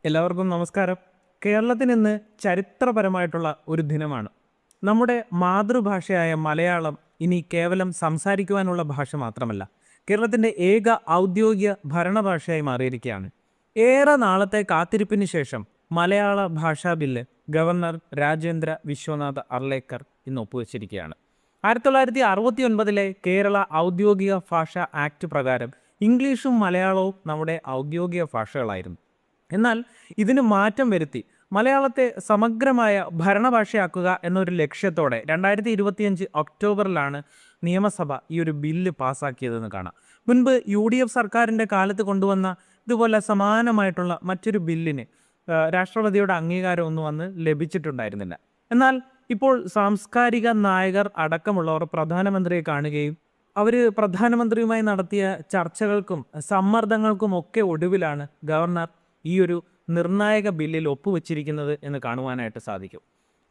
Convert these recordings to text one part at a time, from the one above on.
എല്ലാവർക്കും നമസ്കാരം. കേരളത്തിന് ഇന്ന് ചരിത്രപരമായിട്ടുള്ള ഒരു ദിനമാണ്. നമ്മുടെ മാതൃഭാഷയായ മലയാളം ഇനി കേവലം സംസാരിക്കുവാനുള്ള ഭാഷ മാത്രമല്ല, കേരളത്തിൻ്റെ ഏക ഔദ്യോഗിക ഭരണഭാഷയായി മാറിയിരിക്കുകയാണ്. ഏറെ നാളത്തെ കാത്തിരിപ്പിന് ശേഷം മലയാള ഭാഷാ ബില്ല് ഗവർണർ രാജേന്ദ്ര വിശ്വനാഥ് അർലേക്കർ ഇന്ന് ഒപ്പുവെച്ചിരിക്കുകയാണ്. 1969 കേരള ഔദ്യോഗിക ഭാഷാ ആക്ട് പ്രകാരം ഇംഗ്ലീഷും മലയാളവും നമ്മുടെ ഔദ്യോഗിക ഭാഷകളായിരുന്നു. എന്നാൽ ഇതിന് മാറ്റം വരുത്തി മലയാളത്തെ സമഗ്രമായ ഭരണഭാഷയാക്കുക എന്നൊരു ലക്ഷ്യത്തോടെ 2025 ഒക്ടോബറിലാണ് നിയമസഭ ഈ ഒരു ബില്ല് പാസ്സാക്കിയതെന്ന് കാണാം. മുൻപ് UDF സർക്കാരിൻ്റെ കാലത്ത് കൊണ്ടുവന്ന ഇതുപോലെ സമാനമായിട്ടുള്ള മറ്റൊരു ബില്ലിന് രാഷ്ട്രപതിയുടെ അംഗീകാരമൊന്നും അന്ന് ലഭിച്ചിട്ടുണ്ടായിരുന്നില്ല. എന്നാൽ ഇപ്പോൾ സാംസ്കാരിക നായകർ അടക്കമുള്ളവർ പ്രധാനമന്ത്രിയെ കാണുകയും അവർ പ്രധാനമന്ത്രിയുമായി നടത്തിയ ചർച്ചകൾക്കും സമ്മർദ്ദങ്ങൾക്കും ഒക്കെ ഒടുവിലാണ് ഗവർണർ ഈ ഒരു നിർണായക ബില്ലിൽ ഒപ്പുവെച്ചിരിക്കുന്നത് എന്ന് കാണുവാനായിട്ട് സാധിക്കും.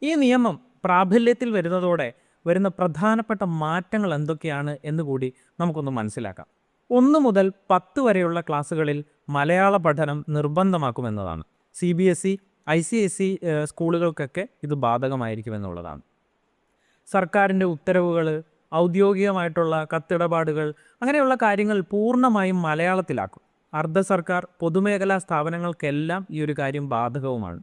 ഈ നിയമം പ്രാബല്യത്തിൽ വരുന്നതോടെ വരുന്ന പ്രധാനപ്പെട്ട മാറ്റങ്ങൾ എന്തൊക്കെയാണ് എന്നുകൂടി നമുക്കൊന്ന് മനസ്സിലാക്കാം. 1 മുതൽ 10 വരെയുള്ള ക്ലാസ്സുകളിൽ മലയാള പഠനം നിർബന്ധമാക്കുമെന്നതാണ്. CBSE, ICSE സ്കൂളുകൾക്കൊക്കെ ഇത് ബാധകമായിരിക്കുമെന്നുള്ളതാണ്. സർക്കാരിൻ്റെ ഉത്തരവുകൾ, ഔദ്യോഗികമായിട്ടുള്ള കത്തിടപാടുകൾ, അങ്ങനെയുള്ള കാര്യങ്ങൾ പൂർണ്ണമായും മലയാളത്തിലാക്കും. അർദ്ധ സർക്കാർ പൊതുമേഖലാ സ്ഥാപനങ്ങൾക്കെല്ലാം ഈ ഒരു കാര്യം ബാധകവുമാണ്.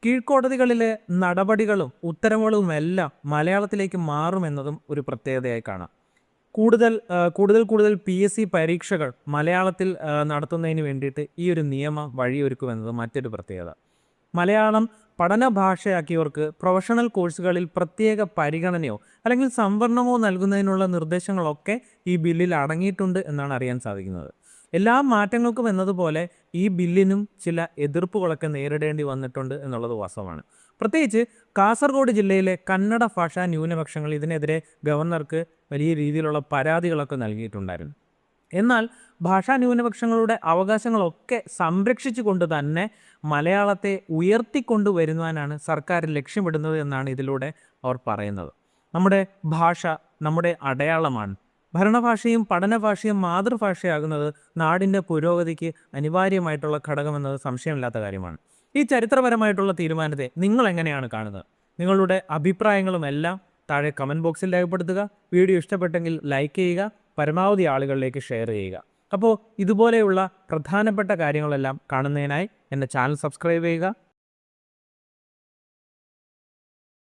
കീഴ്ക്കോടതികളിലെ നടപടികളും ഉത്തരവുകളുമെല്ലാം മലയാളത്തിലേക്ക് മാറുമെന്നതും ഒരു പ്രത്യേകതയായി കാണാം. കൂടുതൽ PSC പരീക്ഷകൾ മലയാളത്തിൽ നടത്തുന്നതിന് വേണ്ടിയിട്ട് ഈ ഒരു നിയമം വഴിയൊരുക്കുമെന്നത് മറ്റൊരു പ്രത്യേകത. മലയാളം പഠന ഭാഷയാക്കിയവർക്ക് പ്രൊഫഷണൽ കോഴ്സുകളിൽ പ്രത്യേക പരിഗണനയോ അല്ലെങ്കിൽ സംവരണമോ നൽകുന്നതിനുള്ള നിർദ്ദേശങ്ങളൊക്കെ ഈ ബില്ലിൽ അടങ്ങിയിട്ടുണ്ട് എന്നാണ് അറിയാൻ സാധിക്കുന്നത്. എല്ലാ മാറ്റങ്ങൾക്കും എന്നതുപോലെ ഈ ബില്ലിനും ചില എതിർപ്പുകളൊക്കെ നേരിടേണ്ടി വന്നിട്ടുണ്ട് എന്നുള്ളത് വാസ്തവമാണ്. പ്രത്യേകിച്ച് കാസർഗോഡ് ജില്ലയിലെ കന്നഡ ഭാഷാ ന്യൂനപക്ഷങ്ങൾ ഇതിനെതിരെ ഗവർണർക്ക് വലിയ രീതിയിലുള്ള പരാതികളൊക്കെ നൽകിയിട്ടുണ്ടായിരുന്നു. എന്നാൽ ഭാഷാ ന്യൂനപക്ഷങ്ങളുടെ അവകാശങ്ങളൊക്കെ സംരക്ഷിച്ചു കൊണ്ട് തന്നെ മലയാളത്തെ ഉയർത്തിക്കൊണ്ടുവരുവാനാണ് സർക്കാർ ലക്ഷ്യമിടുന്നത് എന്നാണ് ഇതിലൂടെ അവർ പറയുന്നത്. നമ്മുടെ ഭാഷ നമ്മുടെ അടയാളമാണ്. ഭരണഭാഷയും പഠനഭാഷയും മാതൃഭാഷയാകുന്നത് നാടിൻ്റെ പുരോഗതിക്ക് അനിവാര്യമായിട്ടുള്ള ഘടകമെന്നത് സംശയമില്ലാത്ത കാര്യമാണ്. ഈ ചരിത്രപരമായിട്ടുള്ള തീരുമാനത്തെ നിങ്ങൾ എങ്ങനെയാണ് കാണുന്നത്? നിങ്ങളുടെ അഭിപ്രായങ്ങളുമെല്ലാം താഴെ കമൻറ്റ് ബോക്സിൽ രേഖപ്പെടുത്തുക. വീഡിയോ ഇഷ്ടപ്പെട്ടെങ്കിൽ ലൈക്ക് ചെയ്യുക, പരമാവധി ആളുകളിലേക്ക് ഷെയർ ചെയ്യുക. അപ്പോൾ ഇതുപോലെയുള്ള പ്രധാനപ്പെട്ട കാര്യങ്ങളെല്ലാം കാണുന്നതിനായി എൻ്റെ ചാനൽ സബ്സ്ക്രൈബ് ചെയ്യുക.